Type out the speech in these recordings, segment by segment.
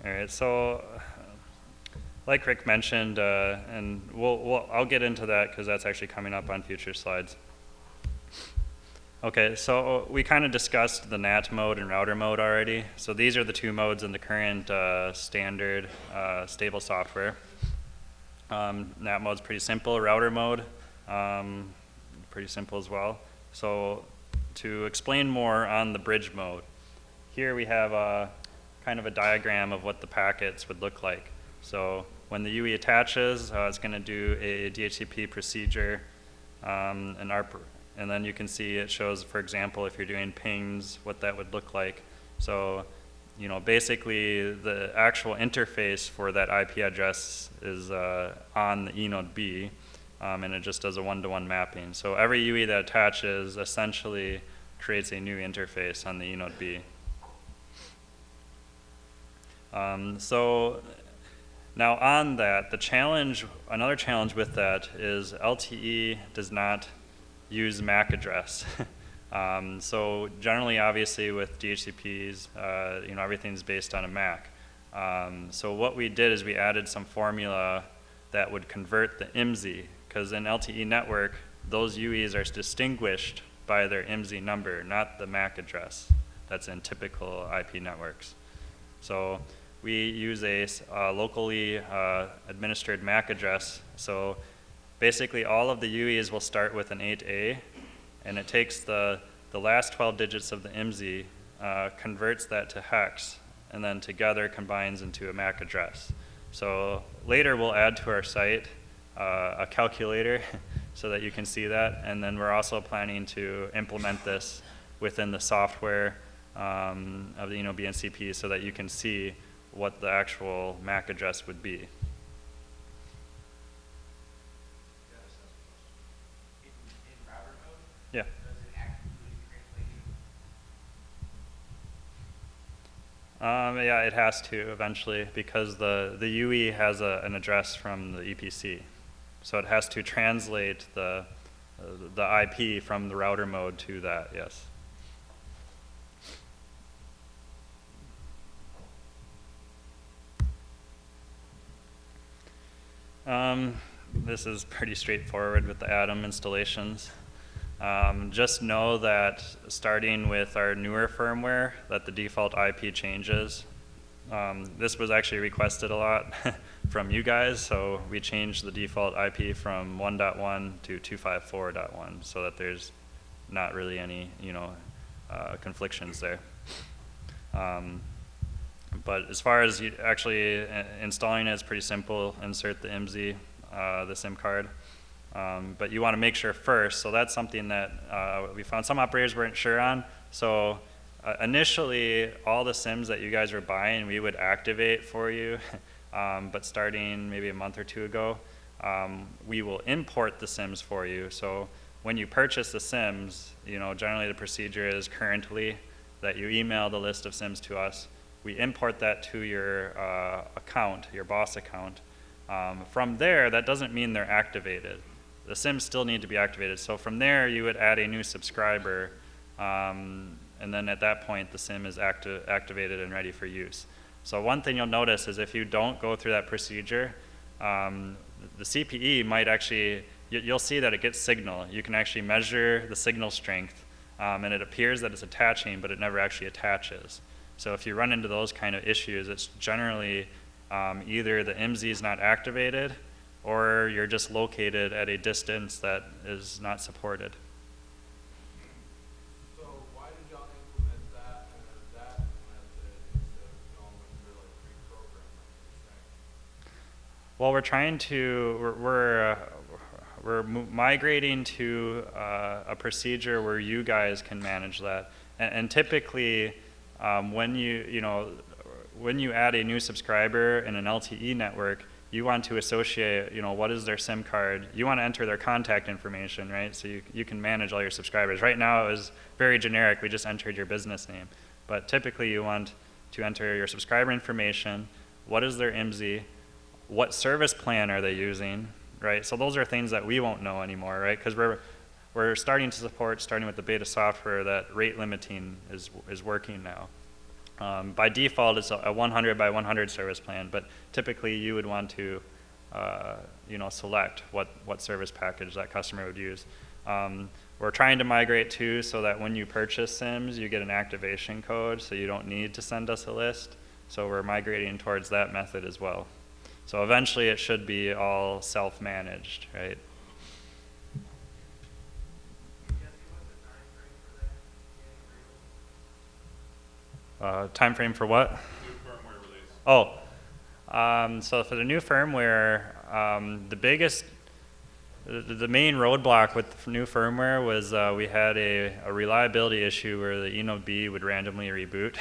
All right, so like Rick mentioned, and I'll get into that because that's actually coming up on future slides. Okay, so we kind of discussed the NAT mode and router mode already. So these are the two modes in the current standard stable software. NAT mode's pretty simple. Router mode, pretty simple as well. So to explain more on the bridge mode, here we have a kind of a diagram of what the packets would look like. So when the UE attaches, it's going to do a DHCP procedure, and then you can see it shows, for example, if you're doing pings, what that would look like. So, you know, basically the actual interface for that IP address is on the eNode B, and it just does a one-to-one mapping. So every UE that attaches essentially creates a new interface on the eNode B. So now on that, another challenge with that is LTE does not use MAC address. So generally, obviously, with DHCPs, you know, everything's based on a MAC. So what we did is we added some formula that would convert the IMSI, because in LTE network, those UEs are distinguished by their IMSI number, not the MAC address that's in typical IP networks. So we use a locally administered MAC address. So basically, all of the UEs will start with an 8A, and it takes the last 12 digits of the IMSI, converts that to hex, and then together combines into a MAC address. So later we'll add to our site a calculator so that you can see that, and then we're also planning to implement this within the software of the eNode BNCP so that you can see what the actual MAC address would be. Yeah. Yeah, it has to eventually because the UE has an address from the EPC. So it has to translate the IP from the router mode to that, yes. This is pretty straightforward with the Atom installations. Just know that starting with our newer firmware, that the default IP changes. This was actually requested a lot from you guys, so we changed the default IP from 1.1 to 254.1 so that there's not really any, you know, conflictions there. But as far as actually installing it, it's pretty simple. Insert the IMSI, the SIM card. But you want to make sure first, so that's something that we found some operators weren't sure on. So initially, all the SIMs that you guys were buying, we would activate for you. But starting maybe a month or two ago, we will import the SIMs for you. So when you purchase the SIMs, you know, generally the procedure is currently that you email the list of SIMs to us. We import that to your account, your BOSS account. From there, that doesn't mean they're activated. The SIMs still need to be activated. So from there, you would add a new subscriber, and then at that point, the SIM is activated and ready for use. So one thing you'll notice is if you don't go through that procedure, the CPE might actually, you'll see that it gets signal. You can actually measure the signal strength, and it appears that it's attaching, but it never actually attaches. So if you run into those kind of issues, it's generally either the IMSI is not activated, or you're just located at a distance that is not supported. So why did y'all implement that method instead of going with really pre-programmed like you're saying? Well, we're trying to, we're migrating to a procedure where you guys can manage that. And typically, when you add a new subscriber in an LTE network, you want to associate, you know, what is their SIM card. You want to enter their contact information, right? So you can manage all your subscribers. Right now it was very generic. We just entered your business name. But typically you want to enter your subscriber information, what is their IMSI, what service plan are they using, right? So those are things that we won't know anymore, right? Because we're starting to support, starting with the beta software, that rate limiting is working now. By default, it's a 100 by 100 service plan, but typically you would want to select what service package that customer would use. We're trying to migrate too so that when you purchase SIMs, you get an activation code, so you don't need to send us a list. So we're migrating towards that method as well. So eventually it should be all self-managed, right? Time frame for what? New firmware release. Oh, so for the new firmware, the main roadblock with the new firmware was we had a reliability issue where the ENOB would randomly reboot.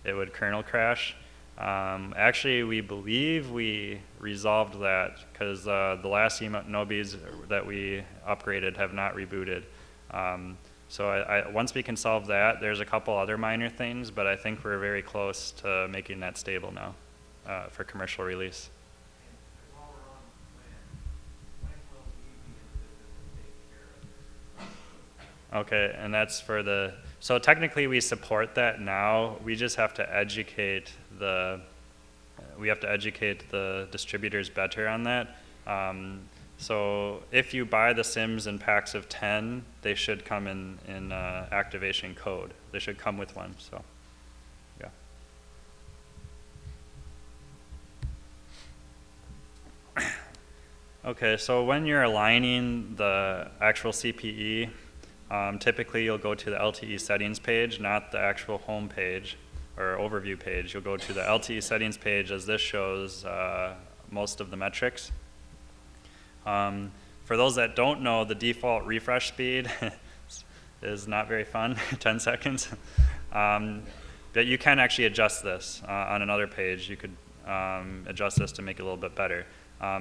It would kernel crash. Actually, we believe we resolved that because the last ENOBs that we upgraded have not rebooted. So once we can solve that, there's a couple other minor things, but I think we're very close to making that stable now for commercial release. Okay, and that's for so technically we support that now. We just have to educate the distributors better on that. So if you buy the SIMs in packs of 10, they should come in activation code. They should come with one, so yeah. Okay, so when you're aligning the actual CPE, typically you'll go to the LTE settings page, not the actual home page or overview page. You'll go to the LTE settings page, as this shows most of the metrics. For those that don't know, the default refresh speed is not very fun, 10 seconds. But you can actually adjust this on another page. You could adjust this to make it a little bit better.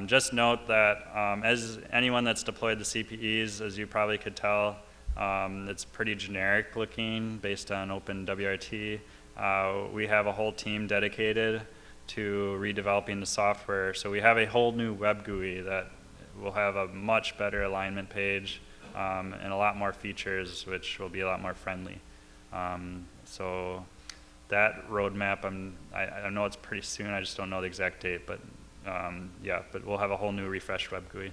Just note that as anyone that's deployed the CPEs, as you probably could tell, it's pretty generic looking based on OpenWRT. We have a whole team dedicated to redeveloping the software. So we have a whole new web GUI that will have a much better alignment page and a lot more features, which will be a lot more friendly. So that roadmap, I know it's pretty soon. I just don't know the exact date, but yeah, but we'll have a whole new refreshed web GUI.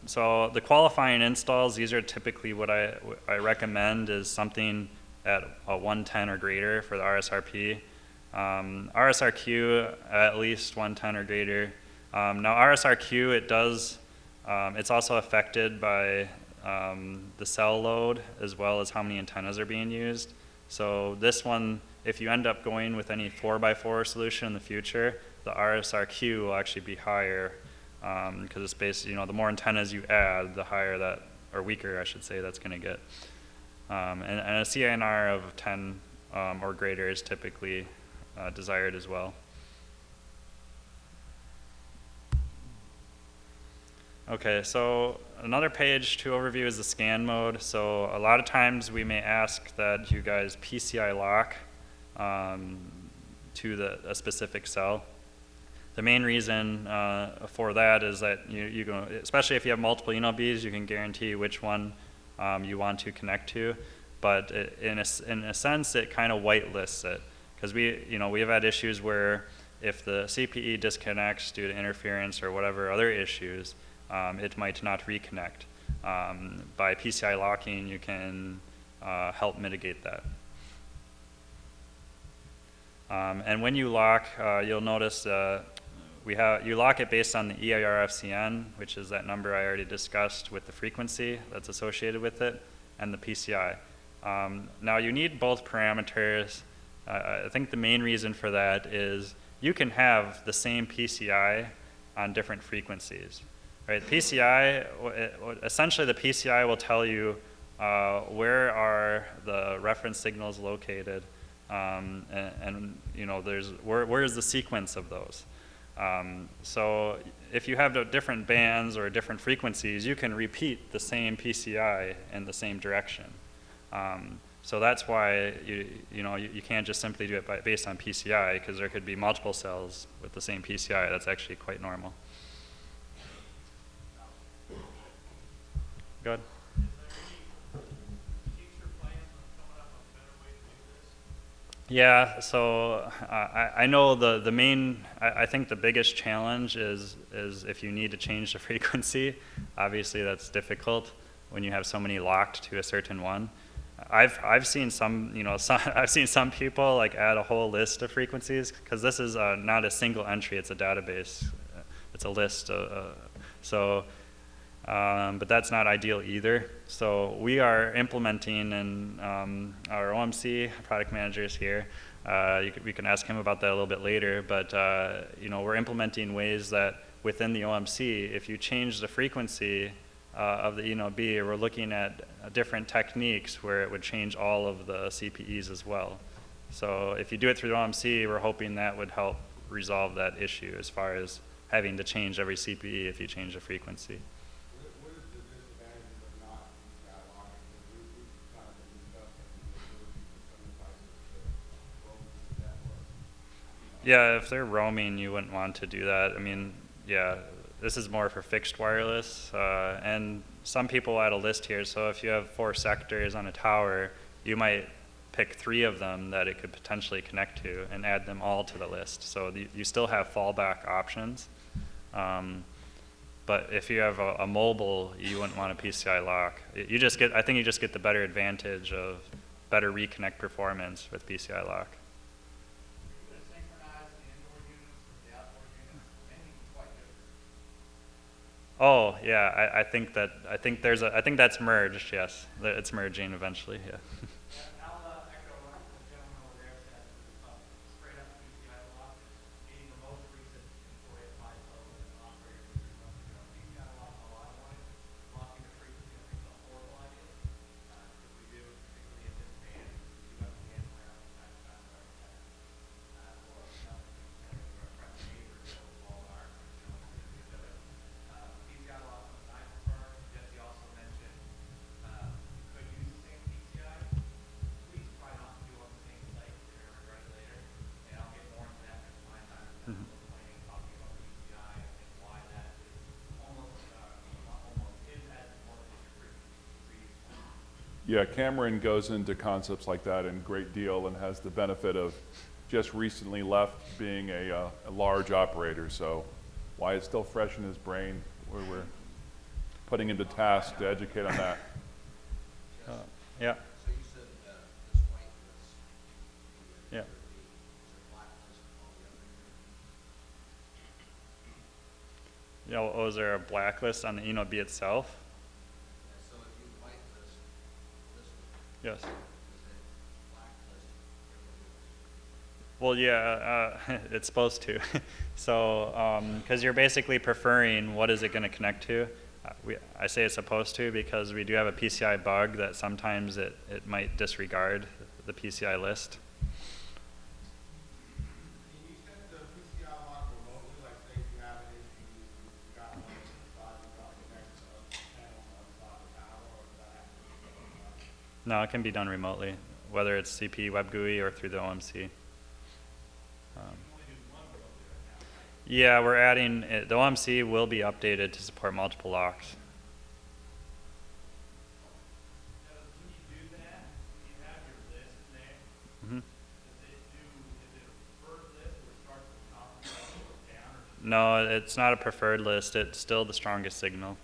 So the qualifying installs, these are typically what I recommend is something at a 110 or greater for the RSRP. RSRQ at least 110 or greater. Now RSRQ, it's also affected by the cell load as well as how many antennas are being used. So this one, if you end up going with any 4x4 solution in the future, the RSRQ will actually be higher because it's based, the more antennas you add, the higher that, or weaker I should say, that's going to get. And a CINR of 10 or greater is typically desired as well. Okay, so another page to overview is the scan mode. So a lot of times we may ask that you guys PCI lock to a specific cell. The main reason for that is that you go, especially if you have multiple ENOBs, you can guarantee which one you want to connect to. But in a sense, it kind of whitelists it because we have had issues where if the CPE disconnects due to interference or whatever other issues, it might not reconnect. By PCI locking, you can help mitigate that. And when you lock, you'll notice you lock it based on the EIR-FCN, which is that number I already discussed with the frequency that's associated with it, and the PCI. Now you need both parameters. I think the main reason for that is you can have the same PCI on different frequencies. Right, essentially the PCI will tell you where are the reference signals located, and where is the sequence of those. So if you have different bands or different frequencies, you can repeat the same PCI in the same direction. So that's why you can't just simply do it based on PCI, because there could be multiple cells with the same PCI. That's actually quite normal. Go ahead. Is there any future plans on coming up with a better way to do this? Yeah, so I know the main, I think the biggest challenge is if you need to change the frequency. Obviously, that's difficult when you have so many locked to a certain one. I've seen some, I've seen some people like add a whole list of frequencies, because this is not a single entry, it's a database. It's a list. But that's not ideal either. So we are implementing, and our OMC product managers here, we can ask him about that a little bit later, but we're implementing ways that within the OMC, if you change the frequency of the ENOB, we're looking at different techniques where it would change all of the CPEs as well. So if you do it through the OMC, we're hoping that would help resolve that issue as far as having to change every CPE if you change the frequency. What is the disadvantage of not PCI locking? Because we've kind of been discussing the ability for some devices to roam the network. Yeah, if they're roaming, you wouldn't want to do that. I mean, yeah, this is more for fixed wireless, and some people add a list here. So if you have 4 sectors on a tower, you might pick 3 of them that it could potentially connect to and add them all to the list. So you still have fallback options. But if you have a mobile, you wouldn't want a PCI lock. I think you just get the better advantage of better reconnect performance with PCI lock. Oh yeah, I think that's merged. Yes, it's merging eventually. Yeah. I'll echo what the gentleman over there said. Straight up PCI lock is maybe the most recent employee at Baicells as an operator 3 months ago. PCI lock, all I wanted, locking the frequency, I think it's a horrible idea. Because we do, particularly in this band, we do have to hand around from time to time with our tenants. Or nothing, with our friends and neighbors, so all our, to do it. PCI lock was I prefer. Jesse also mentioned you could use the same PCI. Please try not to do on the same site. You're going to regret it later. And I'll get more into that next my time in planning, talking about PCI and why that is almost is as important as your frequency. Yeah, Cameron goes into concepts like that in great deal and has the benefit of just recently left being a large operator. So why it's still fresh in his brain, we're putting into task to educate on that. Yeah. So you said this whitelist, Yeah. is a blacklist of all the other? Yeah. Was there a blacklist on the ENOB itself? And so if you whitelist this one, Yes. does it blacklist everybody else? Well, yeah, it's supposed to. So, because you're basically preferring what is it going to connect to. I say it's supposed to because we do have a PCI bug that sometimes it might disregard the PCI list. Can you set the PCI lock remotely? Like say if you have an issue, you got one on the side, you got to connect to the panel on the other side of the tower, or does that have to be done on? No, it can be done remotely, whether it's CP Web GUI or through the OMC. Yeah, we're adding, the OMC will be updated to support multiple locks. When you do that, you have your list there. Mhm. Is it a preferred list or starts at the top and goes down? No, Or it's not a preferred list. It's still the strongest signal.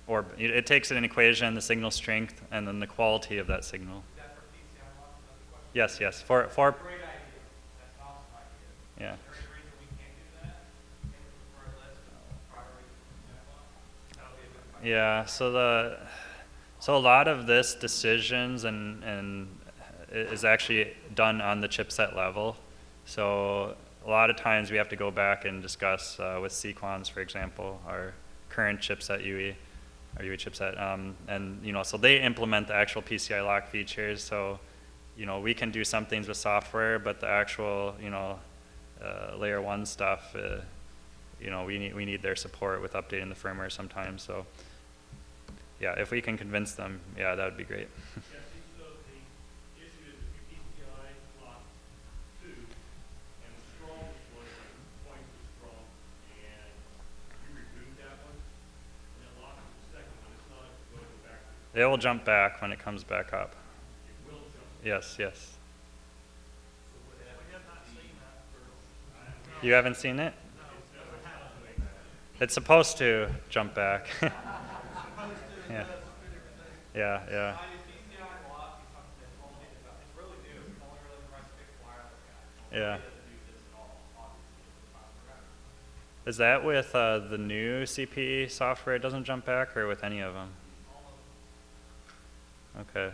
Or it takes an equation, the signal strength, and then the quality of that signal. is that for PCI lock? Is that the question? Yes, yes. For Great idea. That's an awesome idea. yeah. Is there any reason we can't do that? Take a preferred list and priority for PCI lock? That would be a good question. Yeah, so a lot of this decisions and is actually done on the chipset level. So a lot of times we have to go back and discuss with Sequans, for example, our current chipset UE, our UE chipset, and so they implement the actual PCI lock features. So we can do some things with software, but the actual layer 1 stuff, we need their support with updating the firmware sometimes. So yeah, if we can convince them, yeah, that would be great. Yeah, see, so the issue is if you PCI lock 2, and the strongest one is twice as strong, and you remove that one, and then lock the second one, it's not going to go back. It will jump back when it comes back up. It will jump. Yes, yes. You haven't seen it? It's supposed to jump back. Yeah. Yeah, yeah. I use PCI lock is something that's only, it's really new, it's only really for us fixed wireless guys. Yeah. It doesn't use this at all, obviously, it's a problem forever. Is that with the new CPE software, it doesn't jump back, or with any of them? Okay.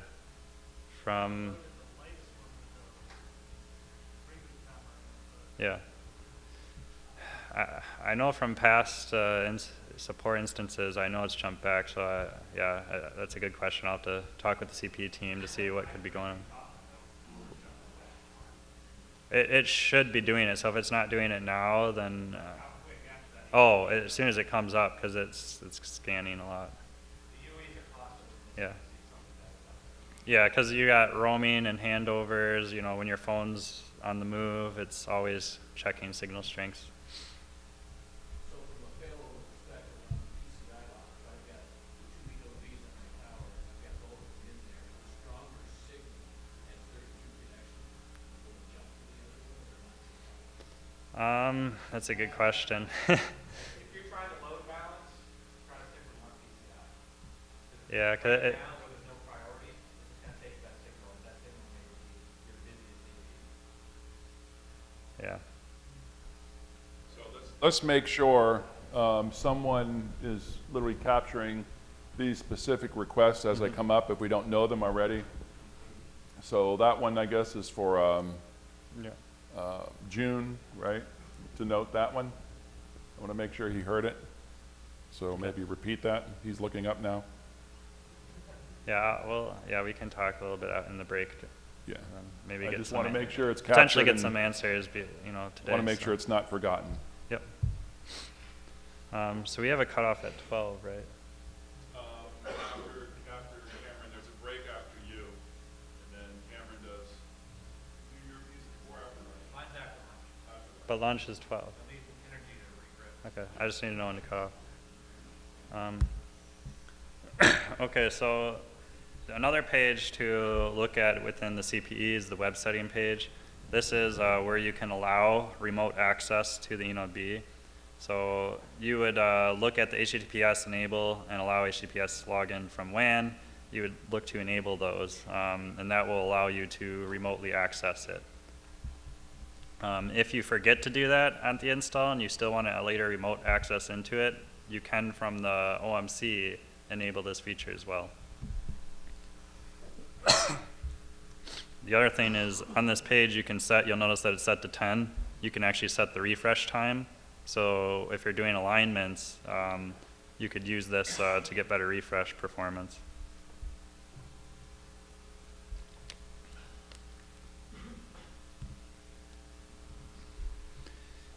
From, yeah. I know from past support instances, I know it's jumped back, so that's a good question. I'll have to talk with the CPE team to see what could be going on. It should be doing it, so if it's not doing it now, then, as soon as it comes up, because it's scanning a lot. Yeah. Yeah, because you got roaming and handovers, you know, when your phone's on the move, it's always checking signal strengths. So from a failover perspective on PCI lock, if I've got 2 EOBs on my tower, I've got both of them in there, a stronger signal at 32 connection, will it jump to the other one or not? That's a good question. If you're trying to load balance, try to stick with one PCI. Yeah, Right 'cause now, where there's no priority, it's gonna take that signal, and that signal may be your busiest CPU. Yeah. Let's make sure someone is literally capturing these specific requests as they come up if we don't know them already. So that one, I guess, is for June, right? To note that one. I want to make sure he heard it. So maybe repeat that. He's looking up now. Yeah, well, yeah, we can talk a little bit out in the break. Yeah. Maybe I get just some want to make sure it's captured. potentially get and some answers, today. want to make sure it's not forgotten. Yep. So we have a cutoff at 12, right? After Cameron, there's a break after you, and then Cameron does. Do your piece before after lunch? Mine's after lunch. But lunch is 12. I need some energy to regrip. Okay, I just need to know when to cut off. Okay, so another page to look at within the CPE is the web setting page. This is where you can allow remote access to the ENOB. So you would look at the HTTPS enable and allow HTTPS login from WAN. You would look to enable those, and that will allow you to remotely access it. If you forget to do that at the install and you still want a later remote access into it, you can, from the OMC, enable this feature as well. The other thing is, on this page you can set, you'll notice that it's set to 10. You can actually set the refresh time. So if you're doing alignments, you could use this to get better refresh performance.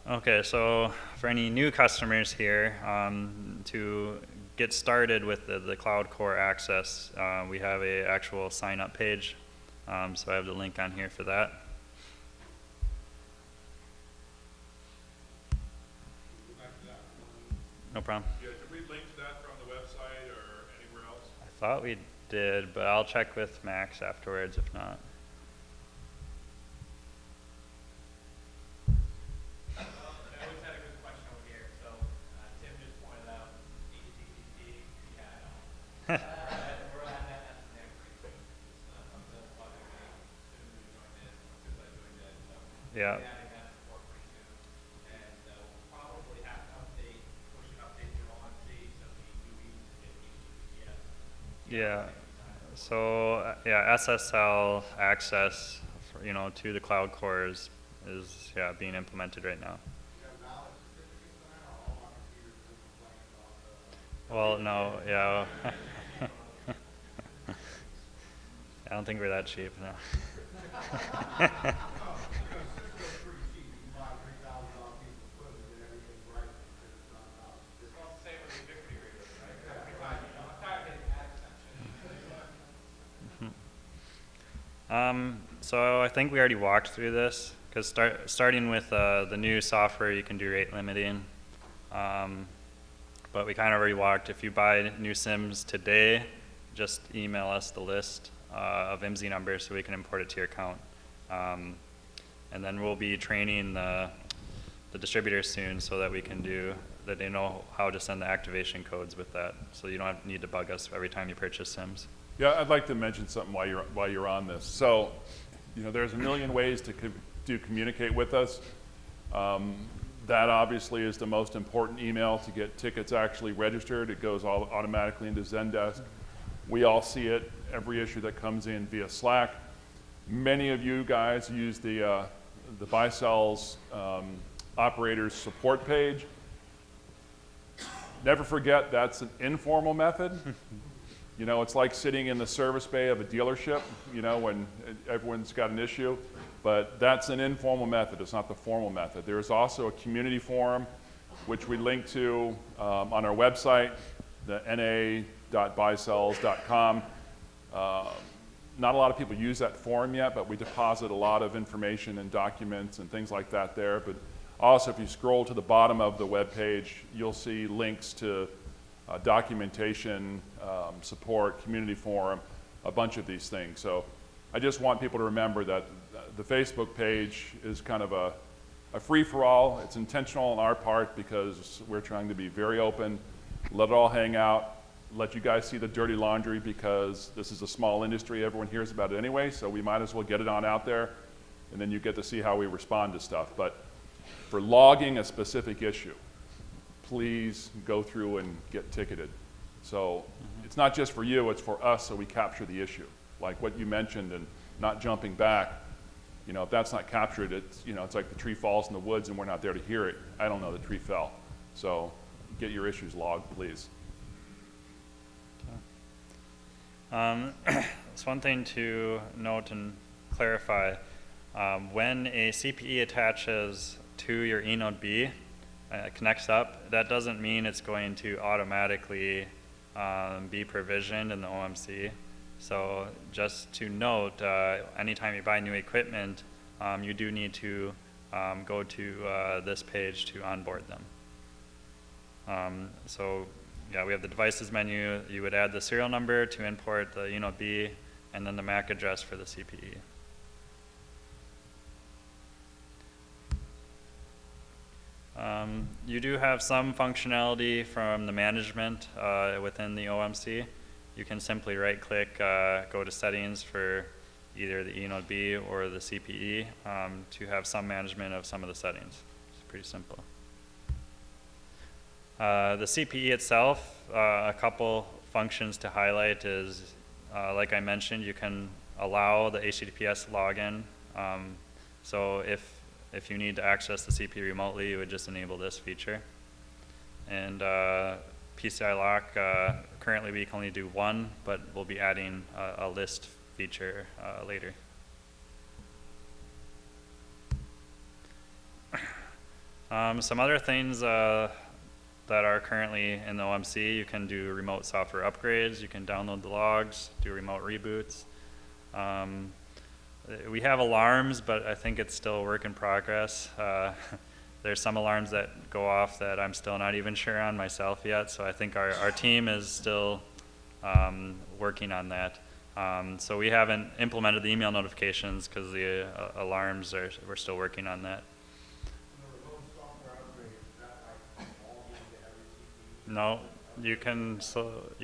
Okay, so for any new customers here, to get started with the Cloud Core access, we have a actual sign up page. So I have the link on here for that. No problem. Yeah, did we link to that from the website or anywhere else? I thought we did, but I'll check with Max afterwards if not. I always had a good question over here. So Tim just pointed out HTTP add-on. We're on that next week. I'm going to talk to you as soon as we join in, as soon as I join in. So Yeah. we're adding that support pretty soon. And we'll probably have to push an update to OMC so we do need to get HTTPS. Yeah. So yeah, SSL access, for, to the Cloud Core is being implemented right now. Well, no, yeah. I don't think we're that cheap, no. So I think we already walked through this, because starting with the new software, you can do rate limiting. But we kind of already walked. If you buy new SIMs today, just email us the list of MZ numbers so we can import it to your account. And then we'll be training the the distributor soon so that we can do, that they know how to send the activation codes with that. So you don't need to bug us every time you purchase SIMs. Yeah, I'd like to mention something while you're on this. So, there's a million ways to communicate with us. That obviously is the most important email to get tickets actually registered. It goes all automatically into Zendesk. We all see it, every issue that comes in via Slack. Many of you guys use the Baicells operators support page. Never forget that's an informal method. It's like sitting in the service bay of a dealership, when everyone's got an issue. But that's an informal method. It's not the formal method. There's also a community forum, which we link to on our website, the na.baicells.com. Not a lot of people use that forum yet, but we deposit a lot of information and documents and things like that there. But also, if you scroll to the bottom of the web page, you'll see links to documentation, support, community forum, a bunch of these things. So I just want people to remember that the Facebook page is kind of a free-for-all. It's intentional on our part because we're trying to be very open, let it all hang out, let you guys see the dirty laundry because this is a small industry. Everyone hears about it anyway, so we might as well get it on out there, and then you get to see how we respond to stuff. But for logging a specific issue, please go through and get ticketed. So it's not just for you, it's for us so we capture the issue. Like what you mentioned and not jumping back, if that's not captured, it's like the tree falls in the woods and we're not there to hear it. I don't know, the tree fell. So get your issues logged, please. It's one thing to note and clarify. When a CPE attaches to your eNode B, connects up, that doesn't mean it's going to automatically be provisioned in the OMC. So just to note, anytime you buy new equipment, you do need to go to this page to onboard them. So yeah, we have the devices menu. You would add the serial number to import the eNode B, and then the MAC address for the CPE. You do have some functionality from the management within the OMC. You can simply right-click, go to settings for either the eNode B or the CPE to have some management of some of the settings. It's pretty simple. The CPE itself, a couple functions to highlight is, like I mentioned, you can allow the HTTPS login. So if you need to access the CPE remotely, you would just enable this feature. And PCI lock, currently we can only do one, but we'll be adding a list feature later. Some other things that are currently in the OMC, you can do remote software upgrades, you can download the logs, do remote reboots. We have alarms, but I think it's still a work in progress. There's some alarms that go off that I'm still not even sure on myself yet, so I think our team is still working on that. So we haven't implemented the email notifications because the alarms we're still working on that. The remote software upgrade, is that like all into every CPE? No, you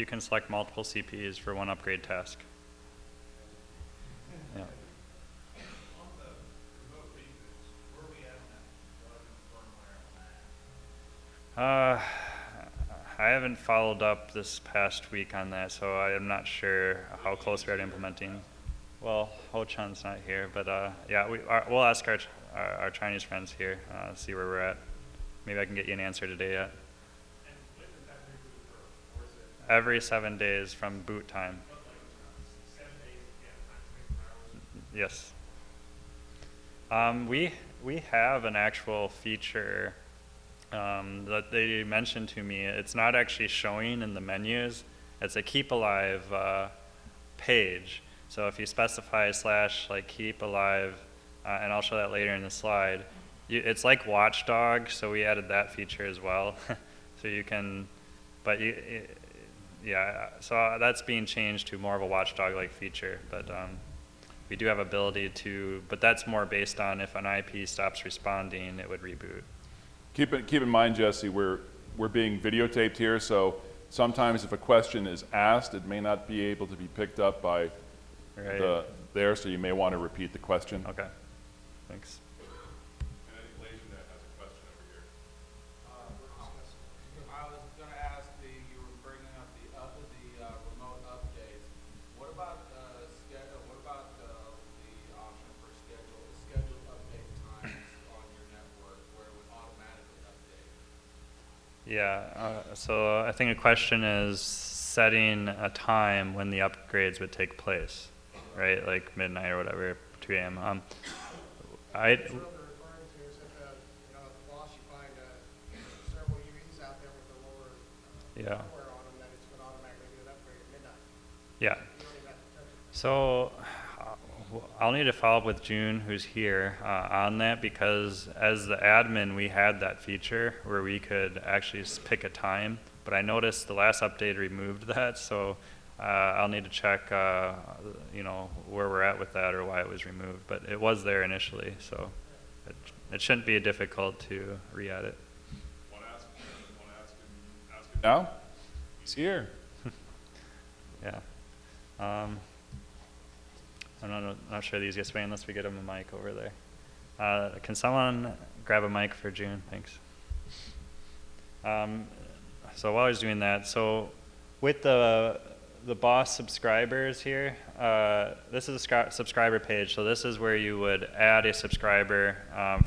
can select multiple CPEs for one upgrade task. Yeah. On the remote reboots, where are we at on that firmware on that? I haven't followed up this past week on that, so I am not sure how close we are to implementing. Well, Ho-chan's not here, but yeah, we'll ask our Chinese friends here, see where we're at. Maybe I can get you an answer today yet. And when does that reboot occur? Or is it Every 7 days from boot time. like 7 days, yeah, times 24 hours? Yes. We have an actual feature that they mentioned to me. It's not actually showing in the menus. It's a keep alive page. So if you specify / keep alive, and I'll show that later in the slide, it's like Watchdog, so we added that feature as well. So you can, but yeah, so that's being changed to more of a Watchdog-like feature, but we do have ability to, but that's more based on if an IP stops responding, it would reboot. Keep in mind, Jesse, we're being videotaped here, so sometimes if a question is asked, it may not be able to be picked up by Right. there, so you may want to repeat the question. Okay. Thanks. And I think Legendnet has a question over here. I was gonna ask you were bringing up the remote updates. What about what about the option for scheduled update times on your network where it would automatically update? Yeah, so I think the question is setting a time when the upgrades would take place, right? Like midnight or whatever, 2 a.m. That's what they're referring to is if the boss, you find several UEs out there with the lower Yeah. hardware on them, that it's gonna automatically do an upgrade at midnight. Yeah. You don't even have to touch it. So I'll need to follow up with June, who's here, on that, because as the admin, we had that feature where we could actually just pick a time. But I noticed the last update removed that, so I'll need to check, where we're at with that or why it was removed. But it was there initially, so it shouldn't be difficult to re-add it. Want to ask him now? He's here. Yeah. I'm not sure these get sway unless we get him a mic over there. Can someone grab a mic for June? Thanks. So while I was doing that, so with the boss subscribers here, this is a subscriber page. So this is where you would add a subscriber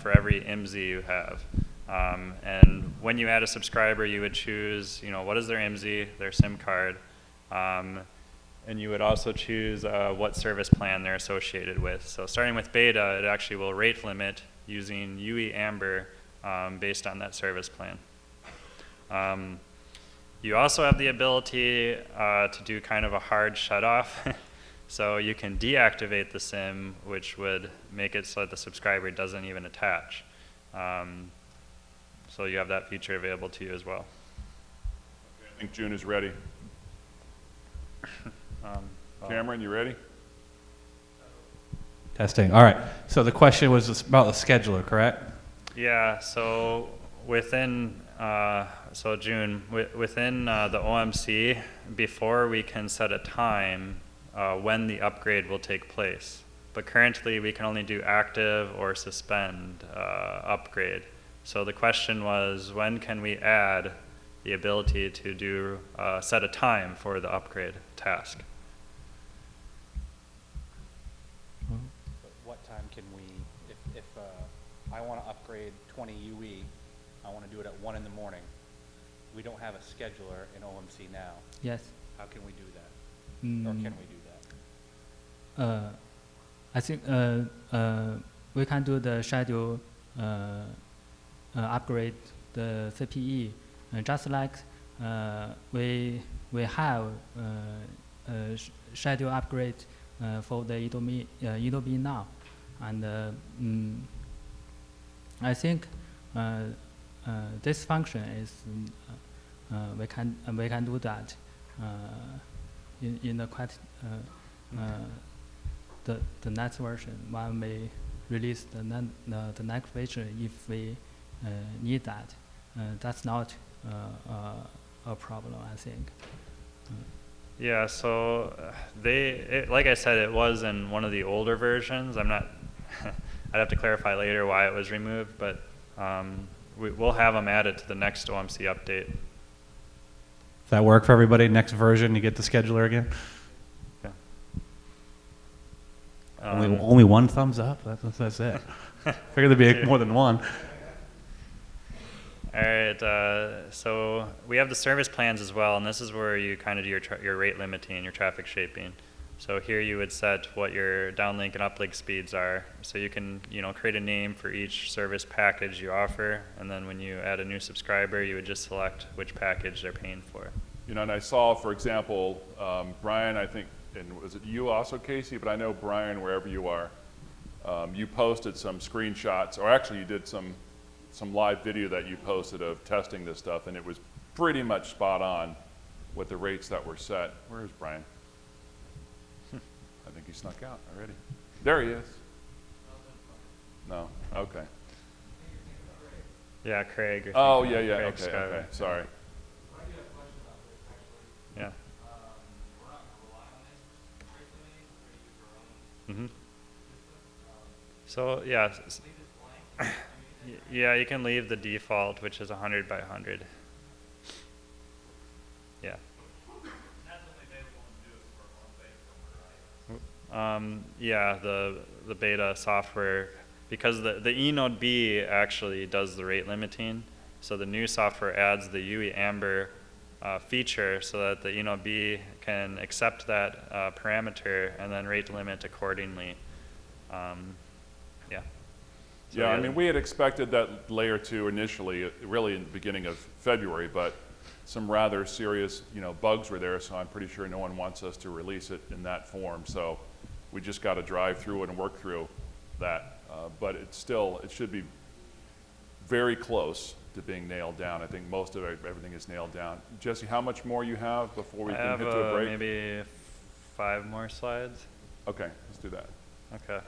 for every IMSI you have. And when you add a subscriber, you would choose, what is their IMSI, their SIM card, and you would also choose what service plan they're associated with. So starting with beta, it actually will rate limit using UE Amber based on that service plan. You also have the ability to do kind of a hard shutoff. So you can deactivate the SIM, which would make it so that the subscriber doesn't even attach. So you have that feature available to you as well. I think June is ready. Cameron, you ready? Testing. All right. So the question was about the scheduler, correct? Yeah, so within, June, within the OMC, before we can set a time when the upgrade will take place. But currently we can only do active or suspend upgrade. So the question was, when can we add the ability to do set a time for the upgrade task? What time can we, if I want to upgrade 20 UE, I want to do it at 1 in the morning. We don't have a scheduler in OMC now. Yes. How can we do that? Or can we do that? I think we can do the schedule upgrade the CPE, just like we have schedule upgrade for the EDOB now, and I think this function is we can do that in the quite the next version when we release the next version if we need that. That's not a problem, I think. Yeah, so like I said, it was in one of the older versions. I'm not, I'd have to clarify later why it was removed, but we'll have them added to the next OMC update. Does that work for everybody? Next version, you get the scheduler again? Yeah. Only one thumbs up? That's it. Figured there'd be more than one. All right, so we have the service plans as well, and this is where you kind of do your rate limiting, your traffic shaping. So here you would set what your downlink and uplink speeds are. So you can, create a name for each service package you offer, and then when you add a new subscriber, you would just select which package they're paying for. And I saw, for example, Brian, I think, and was it you also, Casey? But I know Brian, wherever you are, you posted some screenshots, or actually you did some live video that you posted of testing this stuff, and it was pretty much spot on with the rates that were set. Where is Brian? I think he snuck out already. There he is. No? Okay. Yeah, Craig. you're Oh, thinking yeah, of yeah, Craig okay, Skyler. okay, sorry. But I do have a question about this, actually. Yeah. We're not gonna rely on this strictly, we're gonna use our own Mm-hmm. system. So yeah, Leave this blank. yeah, you can leave the default, which is 100 by 100. Yeah. That's only available to do it for one base number, right? Yeah, the beta software, because the eNode B actually does the rate limiting. So the new software adds the UE Amber feature so that the eNode B can accept that parameter and then rate limit accordingly. Yeah. So Yeah, I mean, we had expected that layer 2 initially, really in the beginning of February, but some rather serious, bugs were there, so I'm pretty sure no one wants us to release it in that form. So we just got to drive through it and work through that. But it should be very close to being nailed down. I think most of everything is nailed down. Jesse, how much more you have before we I can have hit to a break? maybe 5 more slides. Okay, let's do that. Okay.